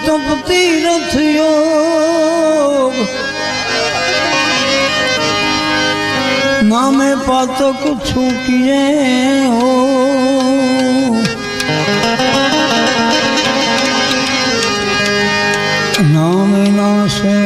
तप तीरथ योग नामे पातक छूकिए हो नामे नाशे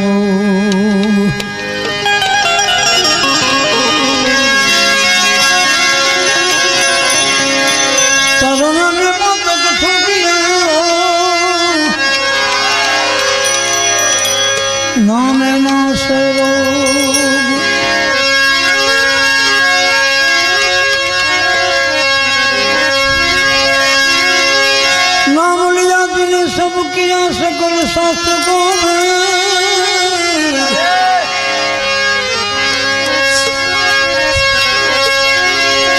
नामे नाशे नाम लिया जिने सब किया सकल शास्त्र को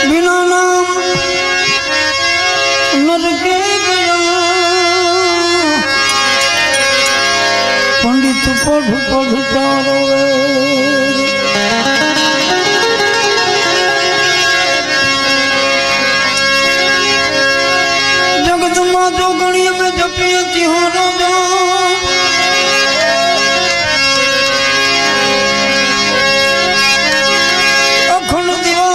बिना नाम नरके गया पंडित पढ़ पढ़ चारो जगत माँ जो गणिय में जपिए तिहारो जो अखंड दिवा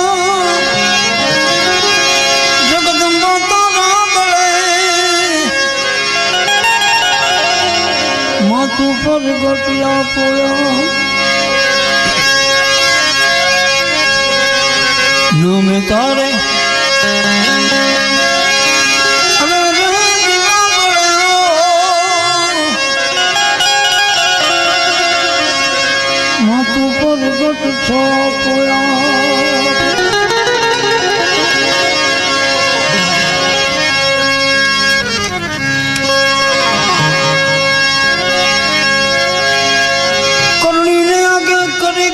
जगदम्बा तारा बड़े मातु पर गटिया पोया नाम तारे मातु पर गट छापोया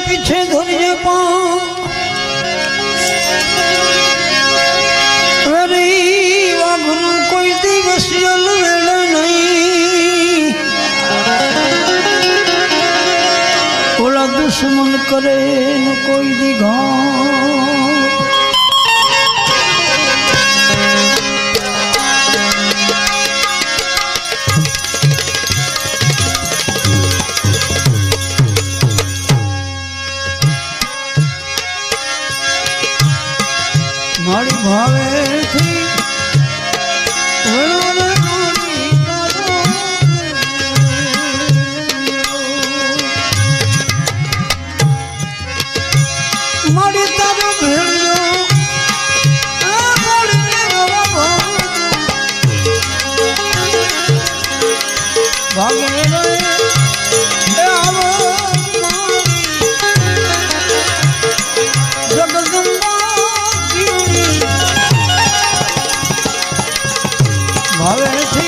पीछे धरिए पाँव अरे वागुरु कोई दिवस जल वेले नहीं बोला दुश्मन करे न कोई दिघा मारी भावे थी मारी तारो भेड़ियो भागे जगदम्बा भावे थी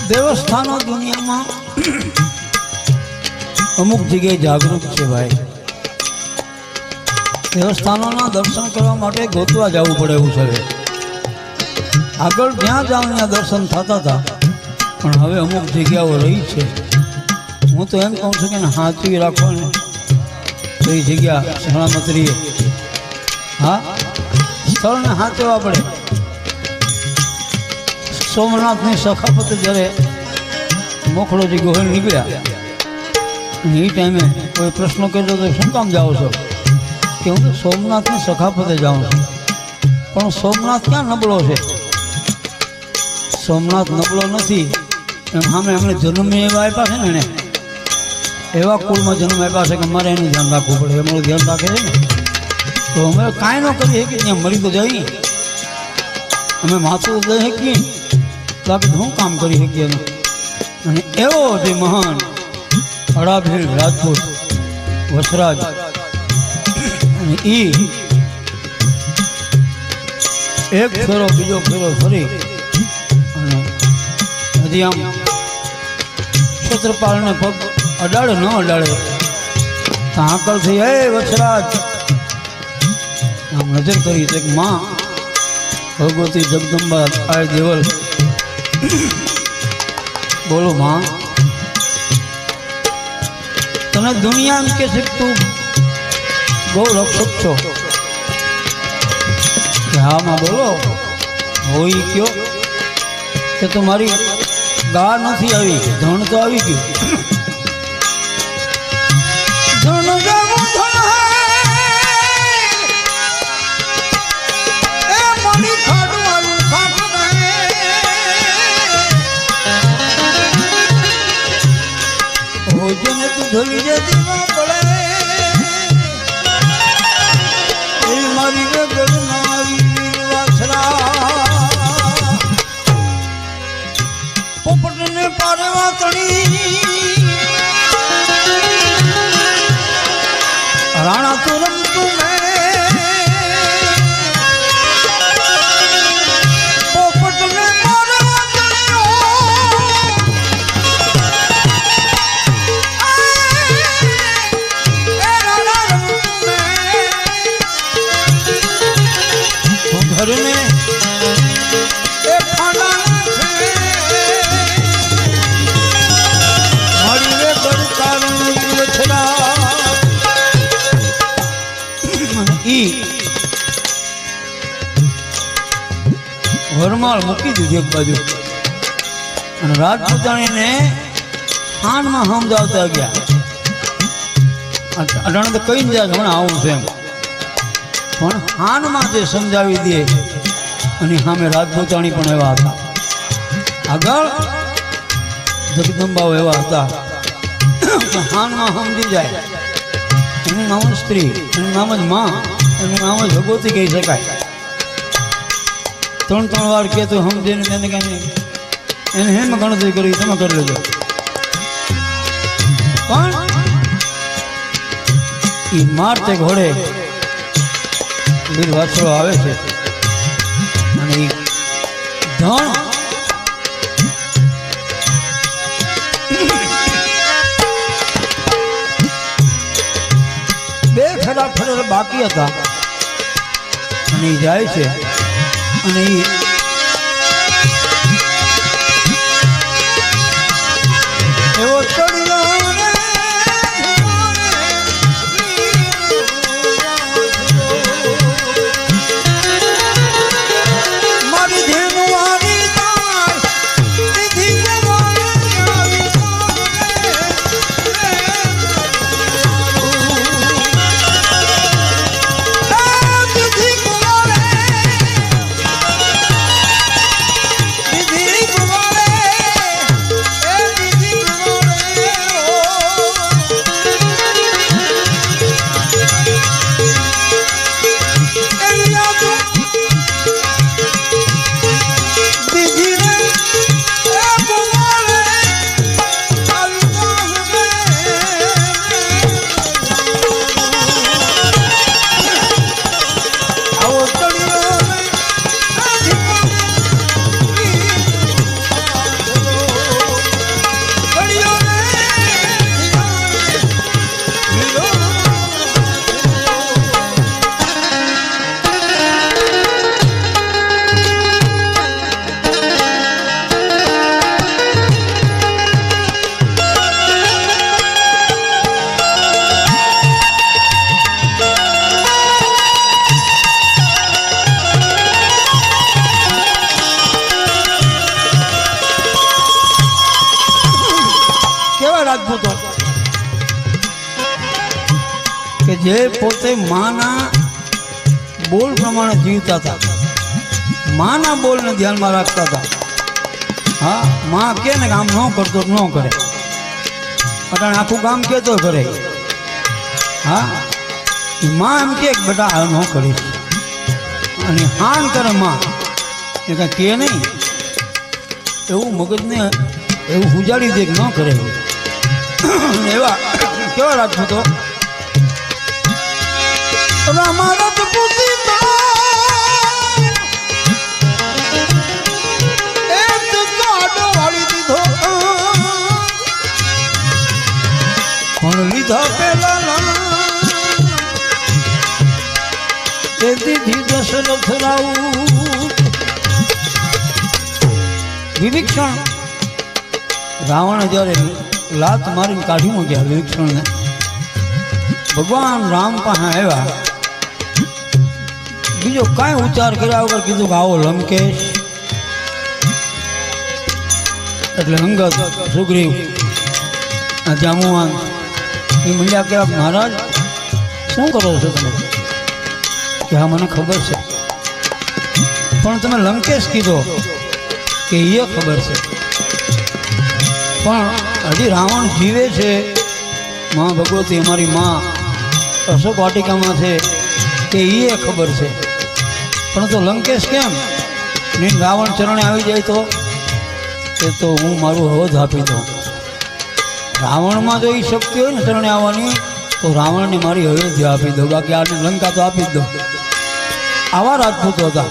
દેવસ્થાનો દુનિયામાં અમુક જગ્યાએ જાગૃત છે ભાઈ. દેવસ્થાનોના દર્શન કરવા માટે ગોતવા જવું પડે એવું છે. આગળ જ્યાં જાઓ ત્યાં દર્શન થતા હતા, પણ હવે અમુક જગ્યાઓ રહી છે. હું તો એમ કહું છું કે હાથવી રાખો ને તો એ જગ્યા સલામત રહીએ. હા, સ્થળને હાથવા પડે. સોમનાથની સખાપત જ્યારે મોખડોજી ગોહિલ નીકળ્યા એ ટાઈમે કોઈ પ્રશ્ન કર્યો તો શું કામ જાઓ છો? કે હું તો સોમનાથની સખાપતે જાઉં છું. પણ સોમનાથ ક્યાં નબળો છે? સોમનાથ નબળો નથી. એમ સામે એમણે જન્મ એવા આપ્યા છે ને, એને એવા કુળમાં જન્મ આપ્યા છે કે મારે એનું ધ્યાન રાખવું પડે. અમારું ધ્યાન રાખે છે ને તો અમે કાંઈ ન કરીએ કે ત્યાં મરી તો જઈએ. અમે માથું દઈ શકીએ તો આપણે શું કામ કરી શકીએ એનું. અને એવો જે મહાન અડાભીલ રાજપૂત વસરાજ અને ઈ એક ફેરો બીજો ફેરો ફરી અને હજી આમ ક્ષેત્રપાલને પગ અડાડે ન અડાડે તો આકલ થઈ હે વસરાજ આમ નજર કરી તો માં ભગવતી જગદંબા આય દેવલ બોલો માં તને દુનિયા કે છે તું ગૌ રક્ષક છો હા માં બોલો હોય કયો કે તમારી ગા નથી આવી ધણ તો આવી ગયું ધોલી જે દીવા પડે એ મારી ગગનનારી વીરવાસરા પોપટને પારવા તણી રાણા તો રમતું ઘરને એ મારી રે ઈ વરમાળ મૂકી દીધી એક બાજુ અને રાજપૂતાણીને ખાનમાં સમજાવતા ગયા અટાણે તો કઈ જાય હમણાં આવું છે એમ પણ હાનમાં જે સમજાવી દે અને સામે રાજપૂતાણી પણ એવા હતા આગળ જગદંબાઓ એવા હતા હાનમાં સમજી જાય એનું નામ જ સ્ત્રી એનું નામ જ માં એનું નામ જ ભગવતી કહી શકાય 3 વાર કે તો સમજે ને તેને કઈ એને હેમ ગણતરી કરી તમે કરી લેજો પણ એ મારતે ઘોડે વીર વાછરો આવે છે અને એ ધણ બે ફેરા ફરેલ બાકી હતા અને એ જાય છે અને એ એવો ચડ્યો રાજપૂતો કે જે પોતે માના બોલ પ્રમાણે જીવતા હતા માના બોલને ધ્યાનમાં રાખતા હતા હા માં કે ને આમ ન કરતો ન કરે અટાણે આખું ગામ કેતો કરે હા માં એમ કે બેટા આ ન કરીશ અને હાન કરે માં એ કાંઈ કે નહીં એવું મગજને એવું ઉજાડી દે ન કરે એવા કેવા રાજપૂતો રામારત પૂતી પણ લીધા પેલા તે દીધી દશરથ રાઉ વિભીક્ષણ રાવણ જ્યારે લાત મારીને કાઢી મૂક્યા વિભીક્ષણને ભગવાન રામ પાસે આવ્યા બીજો કાંઈ ઉચ્ચાર કર્યા વગર કીધું કે આવો લંકેશ એટલે અંગદ સુગ્રીવ જામુવાન એ મળ્યા કે મહારાજ શું કરો છો તમે કે હા મને ખબર છે પણ તમે લંકેશ કીધો કે એ ખબર છે પણ હજી રાવણ જીવે છે માં ભગવતી અમારી માં અશોક વાટિકામાં છે કે એ ખબર છે પણ તો લંકેશ કેમ ને રાવણ ચરણે આવી જાય તો એ તો હું મારું હવજ આપી દઉં રાવણમાં જો એ શક્તિ હોય ને ચરણે આવવાની તો રાવણને મારી અયોધ્યા આપી દઉં બાકી આને લંકા તો આપી જ દઉં આવા રાજપૂતો હતા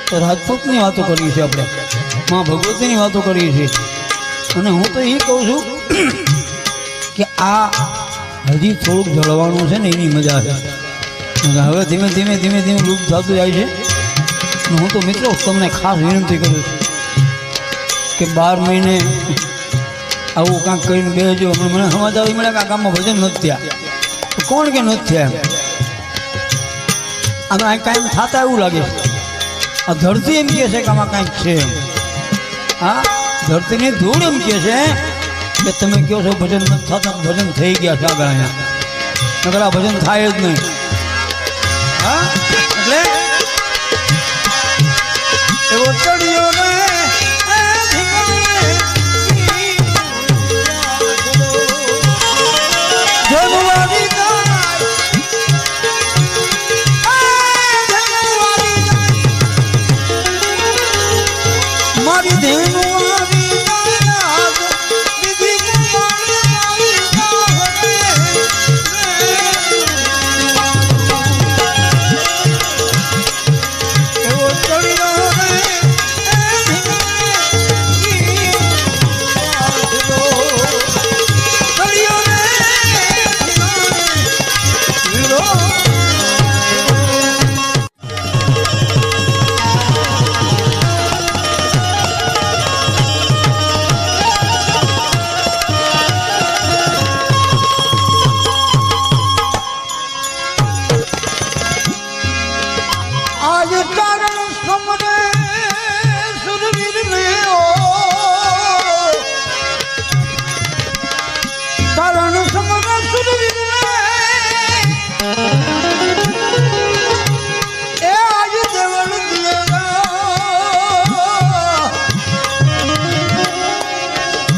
તો રાજપૂતની વાતો કરીએ છીએ આપણે માં ભગવતીની વાતો કરીએ છીએ અને હું તો એ કહું છું કે આ હજી થોડુંક જળવાનું છે ને એની મજા છે હવે ધીમે ધીમે ધીમે ધીમે લુપ્ત થતું જાય છે હું તો મિત્રો તમને ખાસ વિનંતી કરું છું કે 12 મહિને આવું કાંઈક કરીને બેસજો મને સમાચાર મળ્યા કે આ ગામમાં ભજન નથી થયા કોણ કે નથી થયા એમ આમાં કાંઈ થતા એવું લાગે છે આ ધરતી એમ કહે છે કે આમાં કાંઈક છે એમ હા ધરતીની ધૂળ એમ કહે છે કે તમે કહો છો ભજન નથી થતા ભજન થઈ ગયા છે આગળ અહીંયા નકર આ ભજન થાય જ નહીં હા એટલે એવો ચડ્યો ને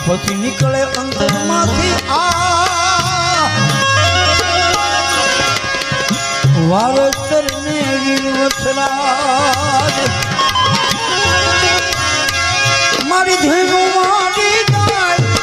પછી નીકળે અંતરમાંથી આ વારસર ને વીરવસરાજ મારી ધેનુ મારી જાય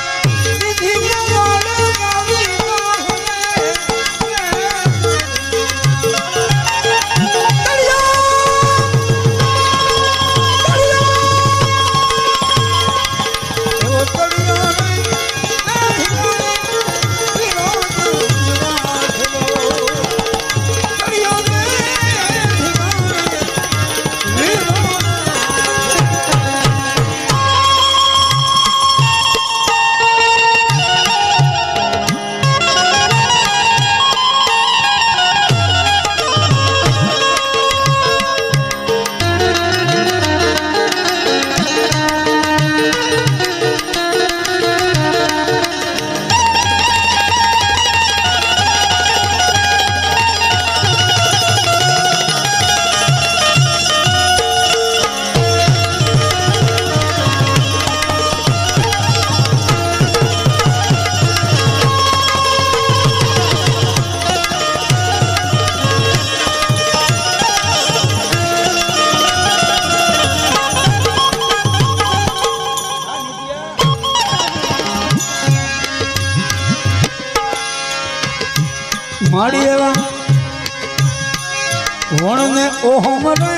માડી એવા વણને ઓહમ રે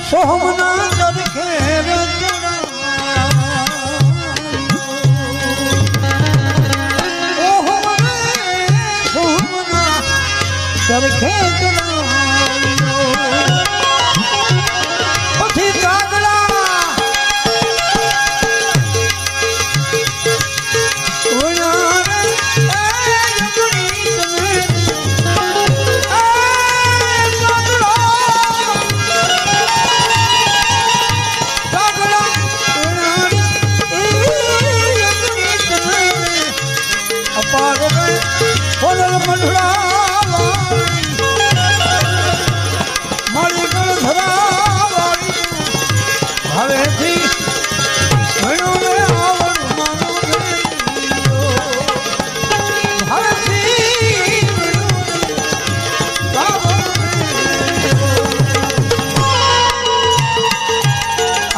સોહમના દરખે રે ઓહમ રે સોહમના દરખે પછી કાગડા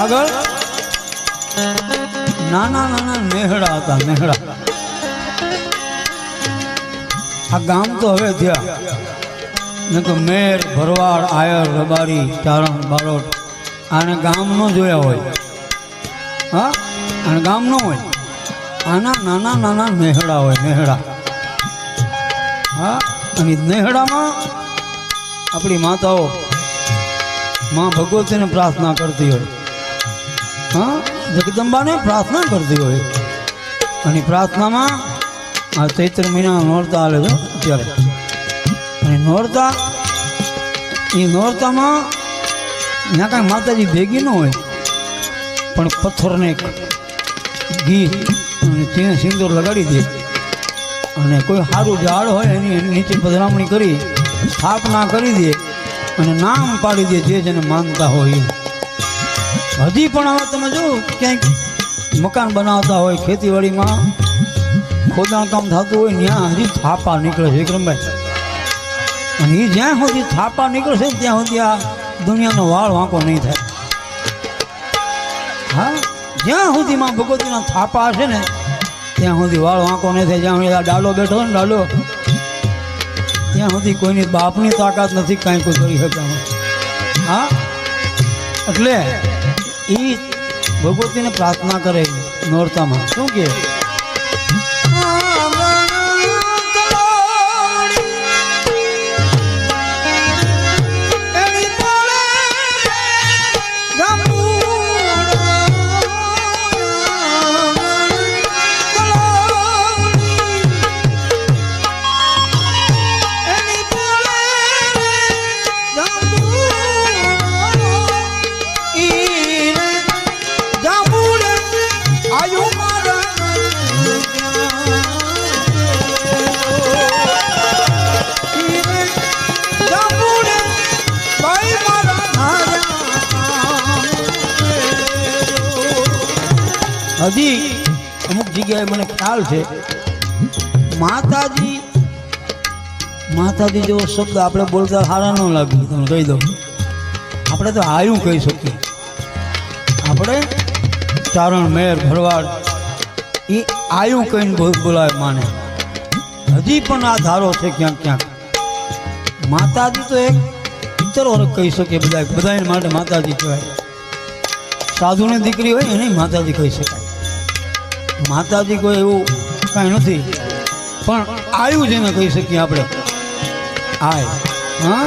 આગળ નાના નાના નેહડા હતા નેહડા આ ગામ તો હવે થયા ને તો મેર ભરવાડ આયર રબારી ચારણ બારોટ આને ગામ ન જોયા હોય હા આને ગામ ન હોય આના નાના નાના નેહડા હોય નેહડા હા અને નેહડામાં આપણી માતાઓ માં ભગવતીને પ્રાર્થના કરતી હોય હા જગદંબાને પ્રાર્થના કરતી હોય અને પ્રાર્થનામાં આ ચૈત્ર મહિના નોરતા હાલે છે અત્યારે અને નોરતામાં ત્યાં કાંઈ માતાજી ભેગી ન હોય પણ પથ્થરને ઘી અને તેને સિંદૂર લગાડી દે અને કોઈ સારું ઝાડ હોય એની નીચે પધરામણી કરી સ્થાપના કરી દે અને નામ પાડી દે જે જેને માનતા હોય હજી પણ હવે તમે જો ક્યાંક મકાન બનાવતા હોય ખેતીવાડીમાં ખોદાણ કામ થતું હોય ત્યાં હજી થાપા નીકળે છે વિક્રમભાઈ અને એ જ્યાં સુધી થાપા નીકળશે ત્યાં સુધી આ દુનિયાનો વાળ વાંકો નહીં થાય હા જ્યાં સુધીમાં ભગવતીના થાપા હશે ને ત્યાં સુધી વાળ વાંકો નહીં થાય જ્યાં સુધી આ ડાલો બેઠો ને ડાલો ત્યાં સુધી કોઈની બાપની તાકાત નથી કાંઈ કોઈ કરી શકતા હા એટલે એ ભગવતીને પ્રાર્થના કરે નોરતામાં શું કે હજી અમુક જગ્યાએ મને ખ્યાલ છે માતાજી જેવો શબ્દ આપણે બોલતા સારા ન લાગે તમે કહી દો આપણે તો આયું કહી શકીએ આપણે ચારણ મેર ભરવાડ એ આયું કહીને બોલાવે માને હજી પણ આ ધારો છે ક્યાંક ક્યાંક માતાજી તો એક ઇતર ઓળખ કહી શકીએ બધા માટે માતાજી કહેવાય સાધુની દીકરી હોય એને માતાજી કહી શકાય માતાજી કોઈ એવું કાંઈ નથી પણ આયુ જેને કહી શકીએ આપણે આય હા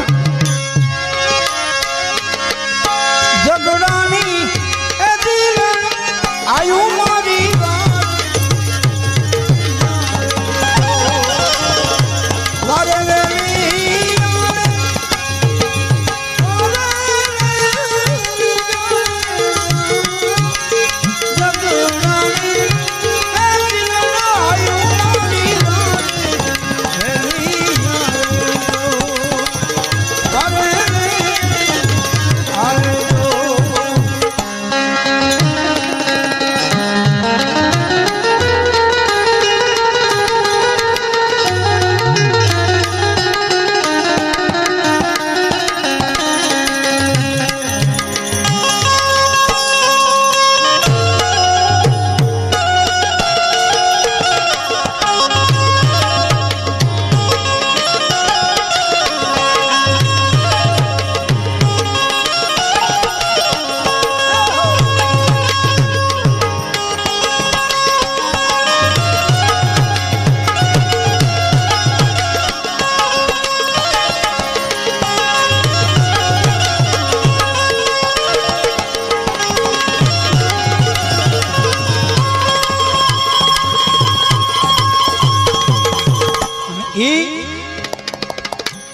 ઝઘડાની એ દિલ આયુ મારી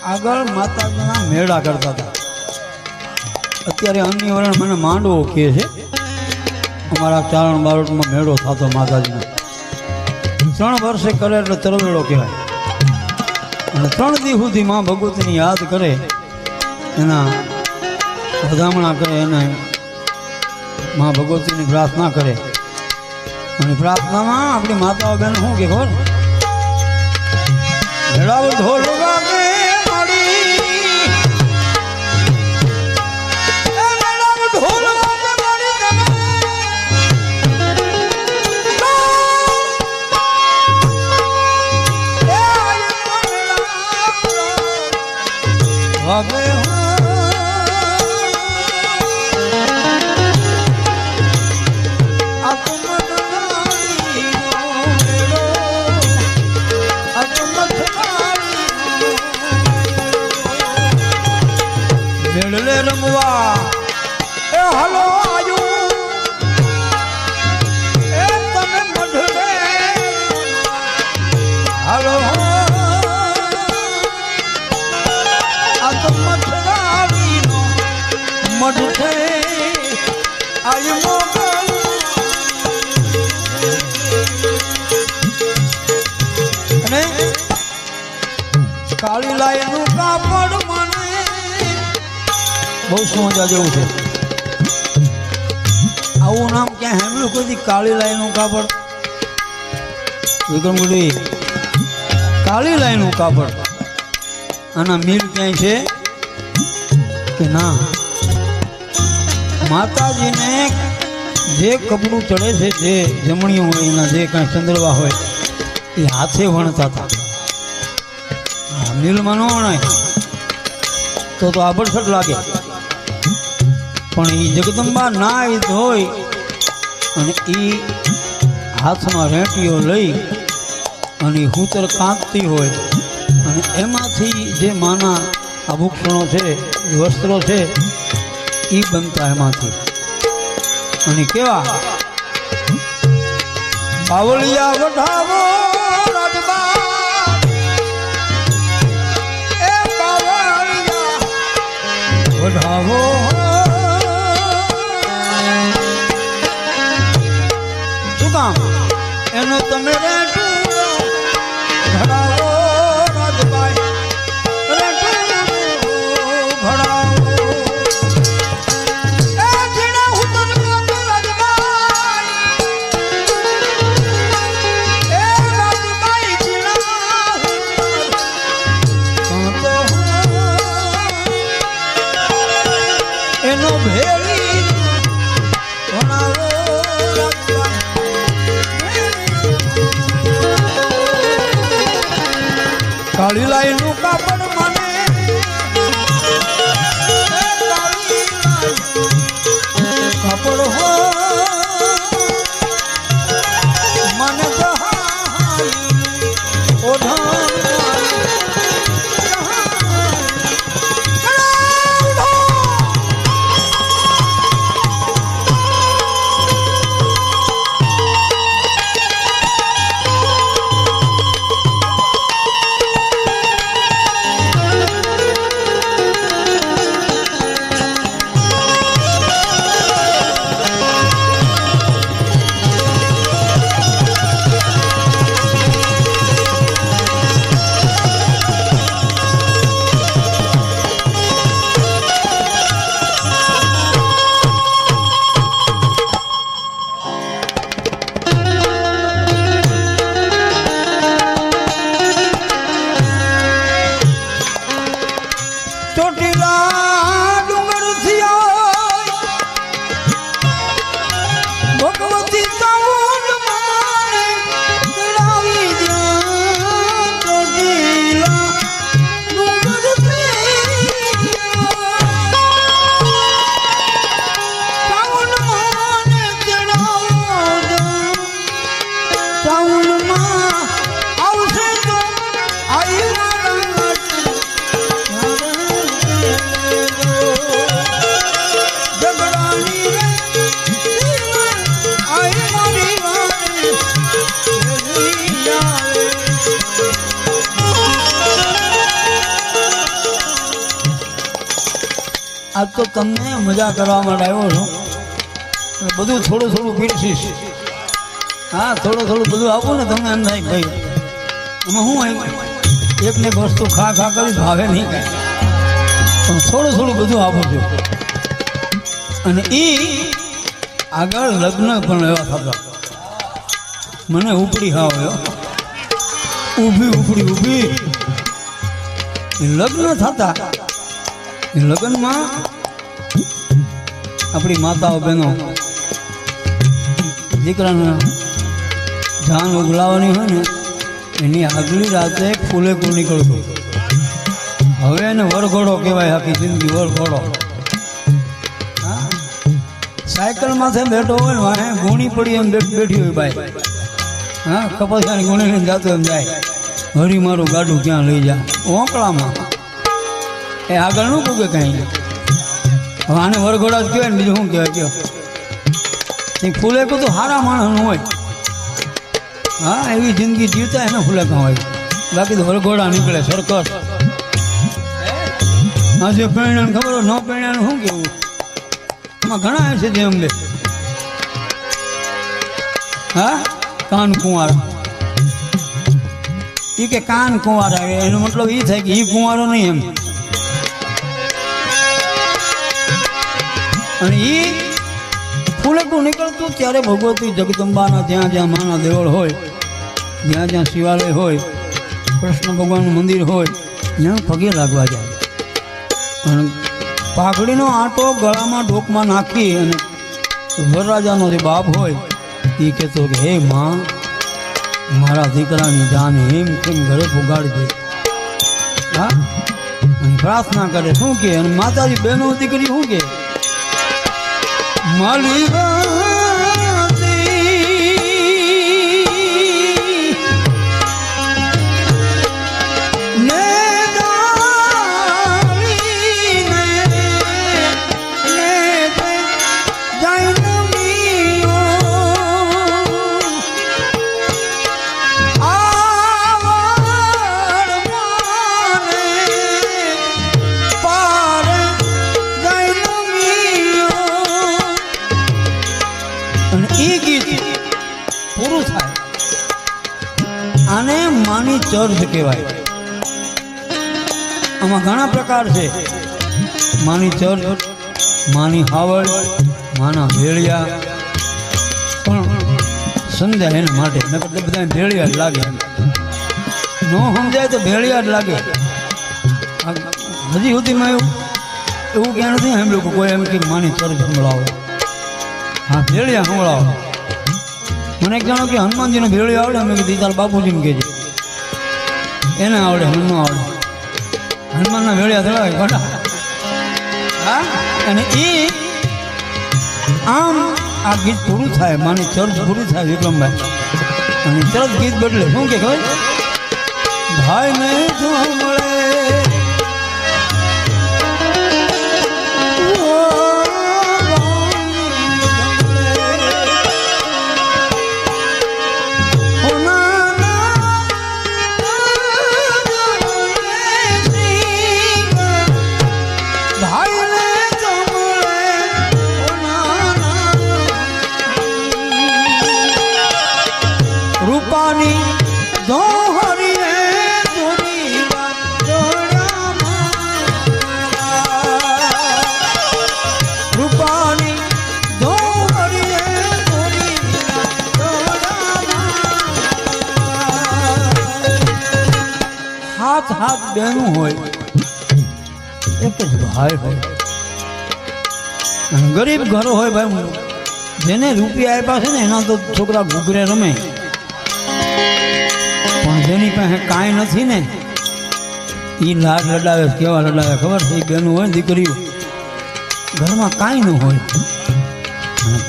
આગળ માતાજીના મેળા કરતા હતા. અત્યારે અન્ય વરણ મને માંડવો કહે છે. અમારા ચારણ બારોટમાં મેળો થતો માતાજીનો 3 વર્ષે કરે એટલે તરવેળો કહેવાય. અને 3 દી સુધી માં ભગવતીની યાદ કરે, એના વધામણા કરે, એને માં ભગવતીની પ્રાર્થના કરે. અને પ્રાર્થનામાં આપણી માતાઓ બેન શું કે ખબર? મેળાવ ઢોલ વાગે મારી, મેળાવ ઢોલ વાગે મારી તમે વાગે રમવા એ હાલો આયુ એ તમે મઢડે હાલો આ તો મઢડાવીનો મઢ છે આયુ મોગલ. અને કાળી લાઈનું કાપડ મને બહુ સમજા જેવું છે. આવું નામ ક્યાં સાંભળ્યું કોઈ? કાળી લાઈનું કાપડ. વિક્રમગુડી, કાળી લાઈનું કાપડ. આના મિલ ક્યાંય છે કે ના? માતાજીને જે કપડું ચડે છે, જે જમણીઓ હોય, એના જે કાંઈ ચંદ્રવા હોય એ હાથે વણતા હતા. મિલમાં ન વણાય તો આભડછટ લાગે. પણ એ જગદંબા નાય ધોઈ અને એ હાથમાં રેંટીઓ લઈ અને હૂતર કાંતતી હોય અને એમાંથી જે માના આભૂષણો છે, વસ્ત્રો છે, એ બનતા એમાંથી. અને કેવા બાવળિયા વઢાવો રાજબા, એ બાવળિયા વઢાવો એનો તમે ઘડાવો રાજભાઈ, ઘડાવો એનો ભેળી ઘડાવો. કાળી લાઈનું કાપડ મને કાપડ હો મને આજ તો તમને મજા કરવા માટે આવ્યો છું. બધું થોડું થોડું પીરસીશ. હા, થોડું થોડું બધું આપું ને તમને એમ થાય ભાઈ આમાં શું આવ્યું, એકને એક વસ્તુ ખા ખા કરી ભાવે નહીં કાંઈ, પણ થોડું થોડું બધું આપું છું. અને એ આગળ લગ્ન પણ એવા થતા. મને ઉપડી હા આવ્યો, ઊભી ઉપડી ઊભી લગ્ન થતા. લગ્નમાં આપણી માતાઓ બહેનો દીકરાને જાન ઉગલાવવાની હોય ને એની આગલી રાતે ફૂલેકો નીકળતો. હવે એને વરઘોડો કહેવાય, આખી જિંદગી વરઘોડો. હા, સાયકલ માથે બેઠો હોય ને વાહે ગુણી પડી એમ બેઠી હોય બાઈ. હા, કપાસાની ગુણી લઈને જાતો એમ જાય, હરી મારું ગાડું ક્યાં લઈ જા ઓંકળામાં. એ આગળ ન પૂગે કાંઈ. હવે આને વરઘોડા જ કહેવાય ને, બીજું શું કહેવાય કયો. ફૂલેકો તો સારા માણસનું હોય. હા, એવી જિંદગી જીવતા એને ફૂલેકા હોય, બાકી તો વરઘોડા નીકળે સરકસ. હા, જે પહેણાને ખબર હોય, ન પહેણાને શું કેવું. એમાં ઘણા છે જે અમને હા કાન કુંવાર. એ કે કાન કુંવાર આવે એનો મતલબ એ થાય કે એ કુંવારો નહીં એમ. અને એ ફૂલેકું નીકળતું ત્યારે ભગવતી જગદંબાના જ્યાં જ્યાં માના દેવળ હોય, જ્યાં જ્યાં શિવાલય હોય, કૃષ્ણ ભગવાનનું મંદિર હોય, ત્યાં પગે લાગવા જાય. અને પાઘડીનો આંટો ગળામાં ડોકમાં નાખી અને વરરાજાનો જે બાપ હોય એ કહેતો કે હે માં, મારા દીકરાની જાન એમ કેમ ઘરે પુગાડજે. હા, અને પ્રાર્થના કરે. શું કે અને માતાજી બહેનો દીકરી શું કે માલી પૂરું થાય. આને માની ચર્ચ કહેવાય. આમાં ઘણા પ્રકાર છે. માની ચર્ચ, માની હાવડ, માના ભેળિયા. પણ સમજાય એના માટે, નકર બધા ભેળિયા જ લાગે. ન સમજાય તો ભેળિયા જ લાગે. હજી સુધીમાં એવું ક્યાં નથી સાંભળ્યું કોઈ એમ કે માની ચર્ચ સંભળાવો. હા, ભેળિયા સંભળાવો. મને એક જાણો કે હનુમાનજીનો ભેળિયો આવડે. મેં કીધું તાર બાપુજીને કહેજે, એને આવડે, મને ન આવડે. હનુમાનના ભેળિયા થડાવે ખોટા. હા, અને એ આમ આ ગીત પૂરું થાય, માની ચર્ચ પૂરું થાય વિક્રમભાઈ. અને ચર્ચ ગીત બદલે શું કે ખબર, ભાઈ ને જો મળે રૂપાની દોહરીએ જોડી રૂપાની દોહરીએ જોડી હાથ હાથ બેનું હોય, એક જ ભાઈ હોય. ગરીબ ઘરો હોય ભાઈ, જેને રૂપિયા આપ્યા છે ને એના તો છોકરા ઘૂઘરે રમે. પણ જેની પાસે કાંઈ નથી ને એ લાડ લડાવે. કેવા લડાવે ખબર છે? એ બેનું હોય દીકરીઓ, ઘરમાં કાંઈ ન હોય,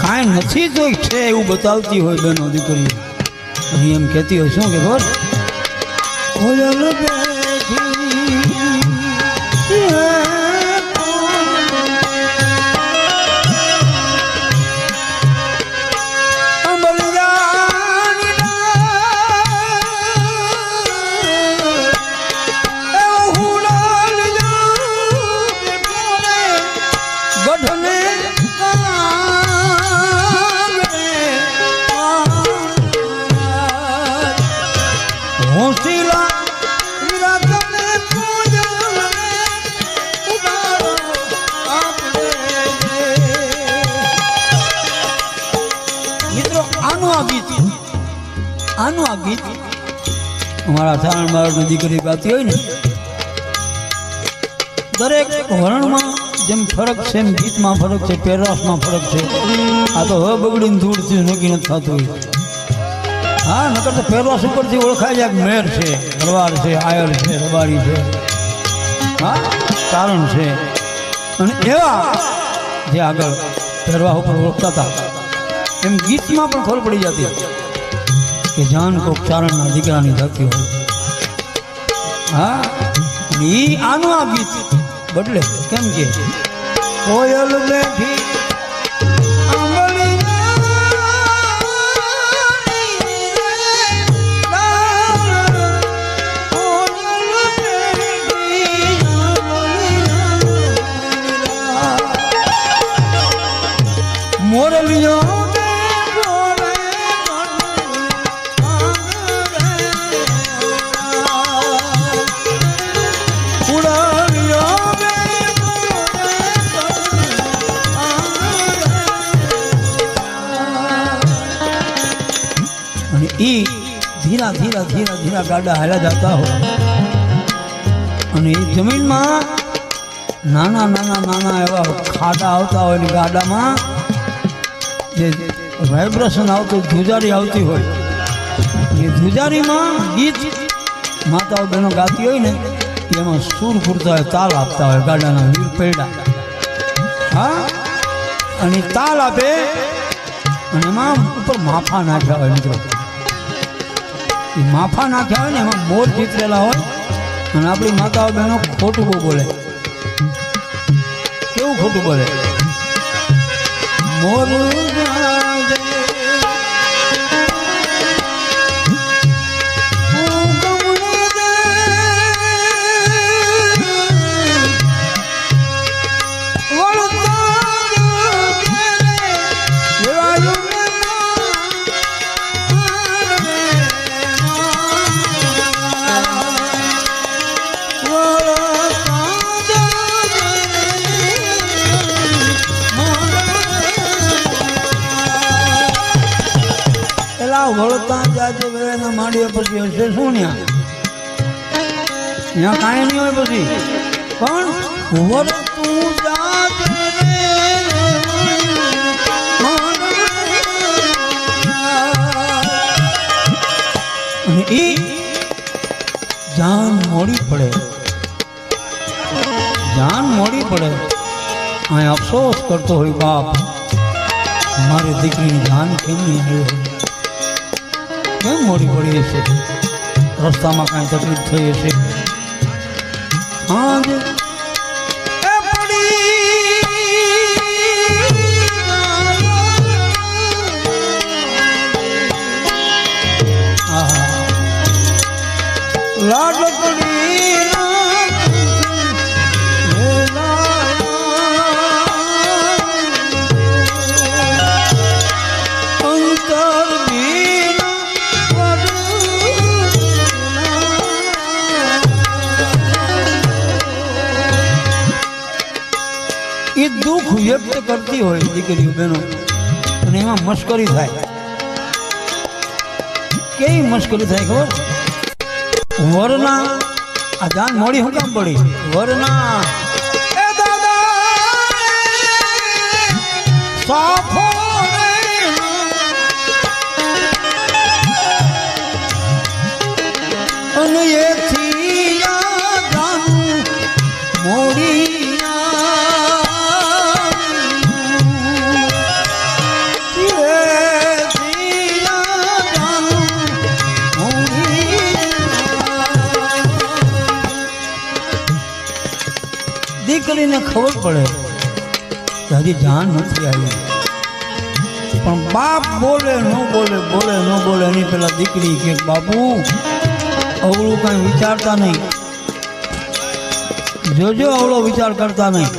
કાંઈ નથી તો છે એવું બતાવતી હોય બેનો દીકરીઓ. અહીં એમ કહેતી હોય શું કે ખબર, અમારા સારણ બારણની દીકરી ગાતી હોય ને, દરેક વર્ણમાં જેમ ફરક છે એમ ગીતમાં ફરક છે, પહેરવાશમાં ફરક છે. આ તો હવે બગડીને ધૂળથી નક્કી નથી થતું હોય. હા, નકર તો પહેરવાશ ઉપરથી ઓળખાય જાય કે મેર છે, ભરવાડ છે, આયર છે, રબારી છે, હા કારણ છે. અને એવા જે આગળ પહેરવા ઉપર ઓળખતા હતા એમ ગીતમાં પણ ખબર પડી જતી કે જાન કોક ચારણના દીકરાની થતી હોય. હા, એ આનું આ ગીત બદલે કેમ કે કોયલ બેઠી મોરલીઓ ઈ ધીરા ધીરા ધીરા ધીરા ગાડા હાલ્યા જતા હોય અને એ જમીનમાં નાના નાના નાના એવા ખાડા આવતા હોય ને ગાડામાં જે વાઇબ્રેશન આવતું ધ્રુજારી આવતી હોય, એ ધ્રુજારીમાં ગીત માતાઓ બહેનો ગાતી હોય ને એમાં સૂર પૂરતા હોય, તાલ આપતા હોય ગાડાના વીર પૈડા. હા, અને તાલ આપે અને એમાં ઉપર માફા નાખ્યા હોય મિત્રો. એ માફા નાખ્યા હોય ને એમાં મોર ચિતરેલા હોય અને આપણી માતાઓ બહેનો ખોટું બહુ બોલે. કેવું ખોટું બોલે? મોર વળતા જાજે વેળાના માંડ્યા પછી હશે શું ત્યાં કાંઈ નહીં હોય પછી પણ વળતું જાજે અને એ જાન મોડી પડે, જાન મોડી પડે અહીં અફસોસ કરતો હોય બાપ મારી દીકરીની જાન કેમ નહીં આવી, કેમ મોડી પડી હશે, રસ્તામાં કાંઈ તકલીફ થઈ હશે. હા એ દુઃખ વ્યક્ત કરતી હોય દીકરીઓ બહેનો અને એમાં મશ્કરી થાય. કેવી મશ્કરી થાય ખબર? વરના આ જાન મોડી હું કામ પડી? વરના એ દાદા સાફો અને એથી જાન મોડી દીકરીને ખબર પડે કે હજી જાન નથી આવી પણ બાપ બોલે ન બોલે, બોલે ન બોલે એની પેલા દીકરી કે બાપુ અવળું કાંઈ વિચારતા નહીં, જોજો અવળો વિચાર કરતા નહીં,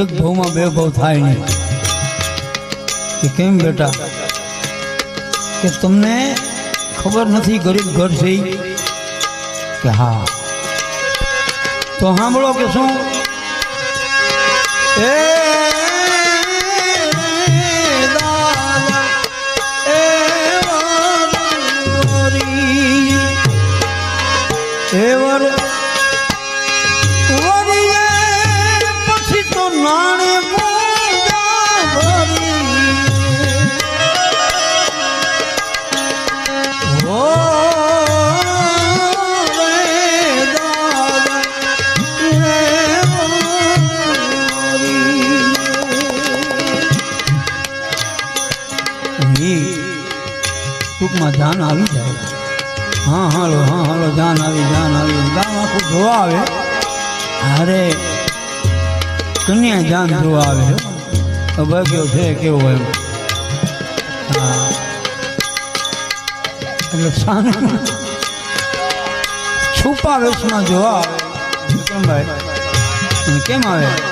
એક ભાવમાં બે ભાવ થાય નહીં. કે કેમ બેટા? કે તમને ખબર નથી ગરીબ ઘર છે? કે હા. તો સાંભળો કે શું એ દાદા એ વરીએ પછી તો નાણે પૂજા ભરી ઓ ટૂંકમાં જાન આવી જાય હા હાલો જાન આવી ગામ આખું જોવા આવે અરે કન્યા જાન જોવા આવે ખબર કેવો છે કેવો એમ હા એટલે સામે છુપા વેશમાં જોવા આવે વિક્રમભાઈ કેમ આવે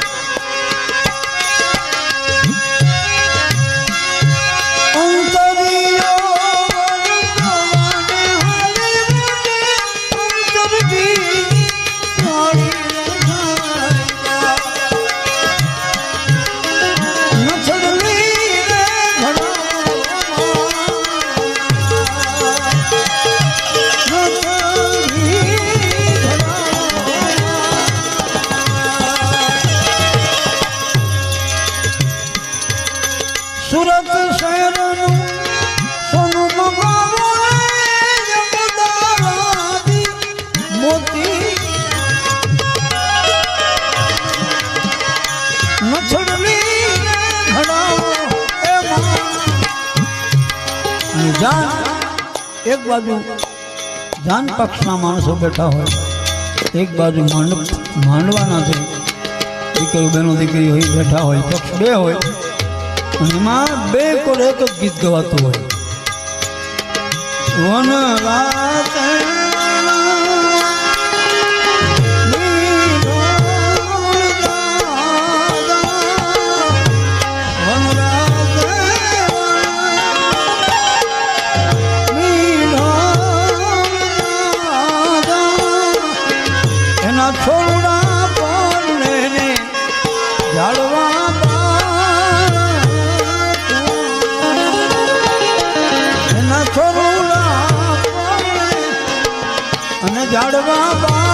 સુરત શહેરનું સોનું મગાવો મોતી નછડલી ઘડાવો જાન એક બાજુ જાન પક્ષના માણસો બેઠા હોય એક બાજુ માંડવાના દીકરી બહેનો દીકરી હોય બેઠા હોય પક્ષ બે હોય એમાં બે કોર એક જ ગીત ગવાતું હોય વન રાતે એના છોડા પર જાળવા અને ઝાડવા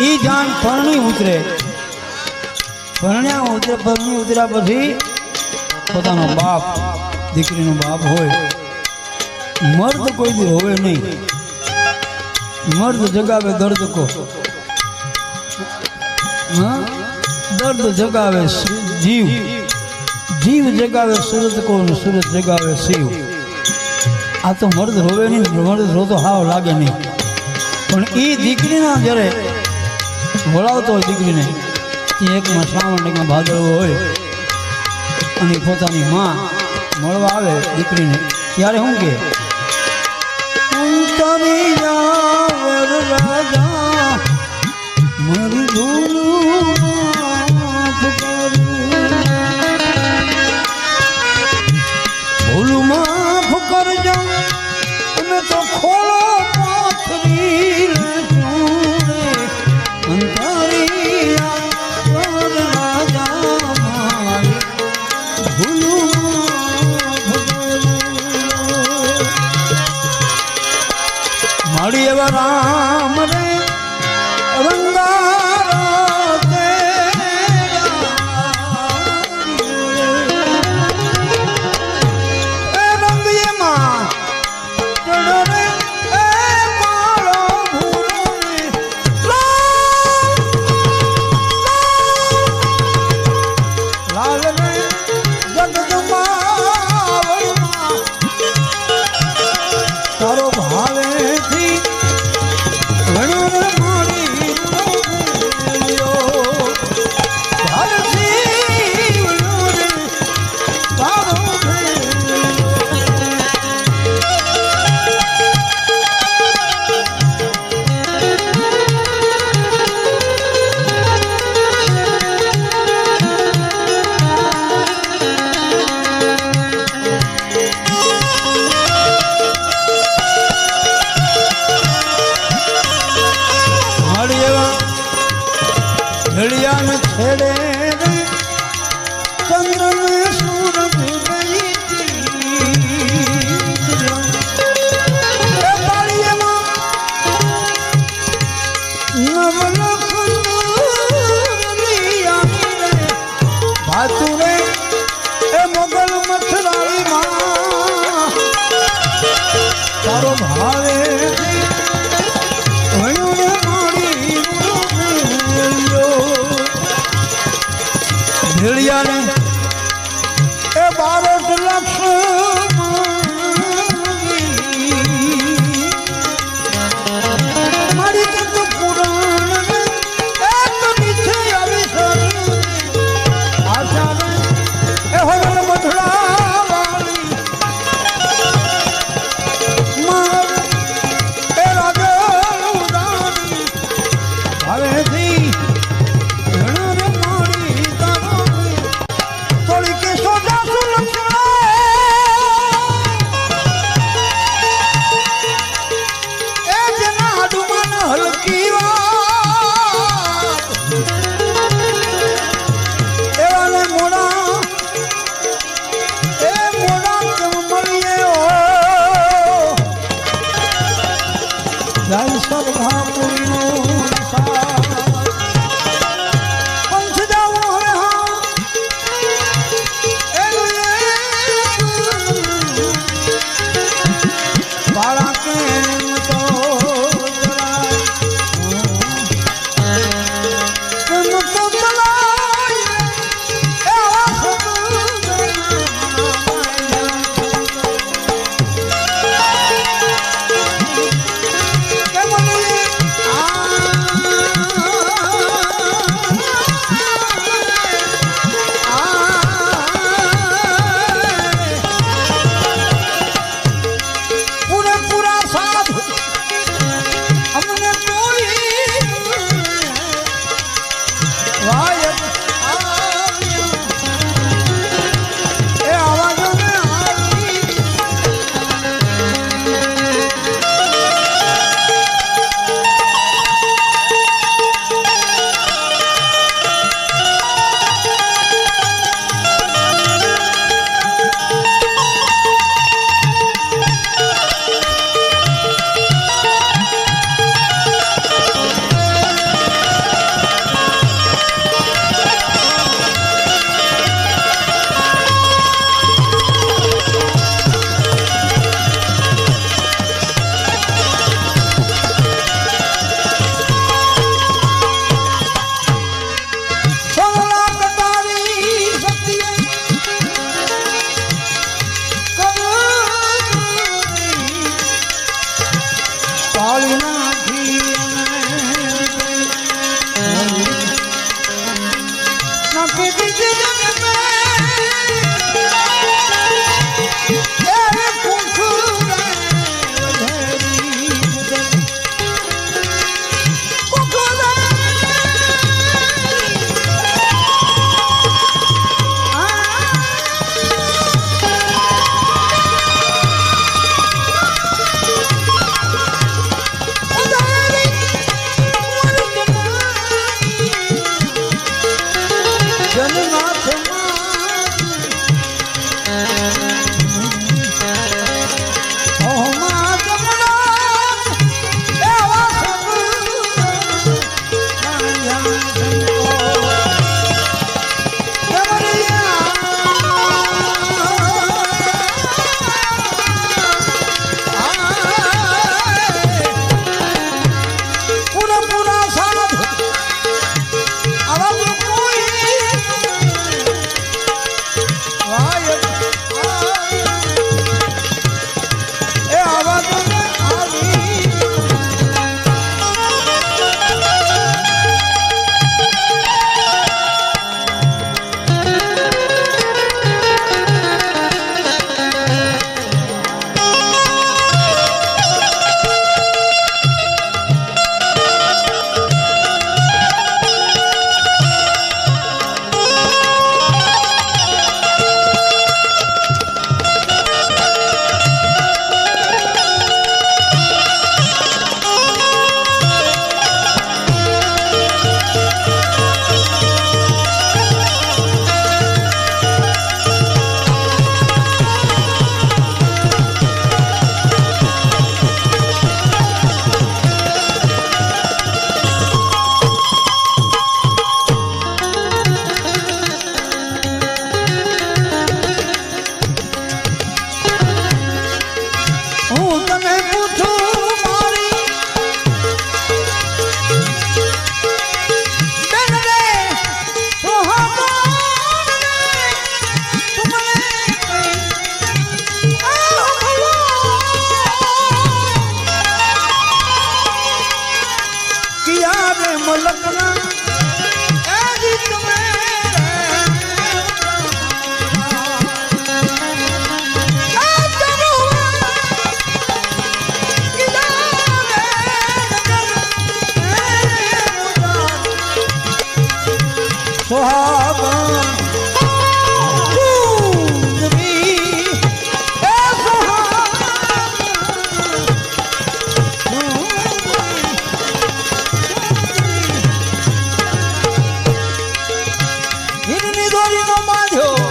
ઈ જાન પરણી ઉતરે પરણી ઉતર્યા પછી પોતાનો બાપ દીકરીનો બાપ હોય મર્દ કોઈ દી હોય નહીં મર્દ જગાવે દર્દ કો દર્દ જગાવે જીવ જગાવે સુરત કો સુરત જગાવે શિવ આ તો મર્દ રોવે નહીં મર્દ રોતો હાવ લાગે નહીં પણ એ દીકરીના જ્યારે બોલાવતો હોય દીકરીને એકમાં શ્રાવણ એકમાં ભાદરવો હોય અને પોતાની માં મળવા આવે દીકરીને ત્યારે શું કે રાજા મારી ભૂલું માફ કરજો તમે તો ખોલો પાથરી મારી એવા રામ રે રંગારા હાલ ને જગદંબાવળમાં તારો ભાવેથી ઘણો રે મારી ભાવેથી ઘણો રે તારો ઘડિયાળ છેડે ચંદ્ર ને સૂરજ ભાતું રે એ મોગલ મથરાળી માં તારો ભાવે ભેળિયાને એ 12 લક્ષ મારી તો પુરાણ એ તો નીચે આવી સર આશા એ હોલ મધડા વાળી માર એ રાજા ઉડાની હવેથી ચોરીનો બાંધ્યો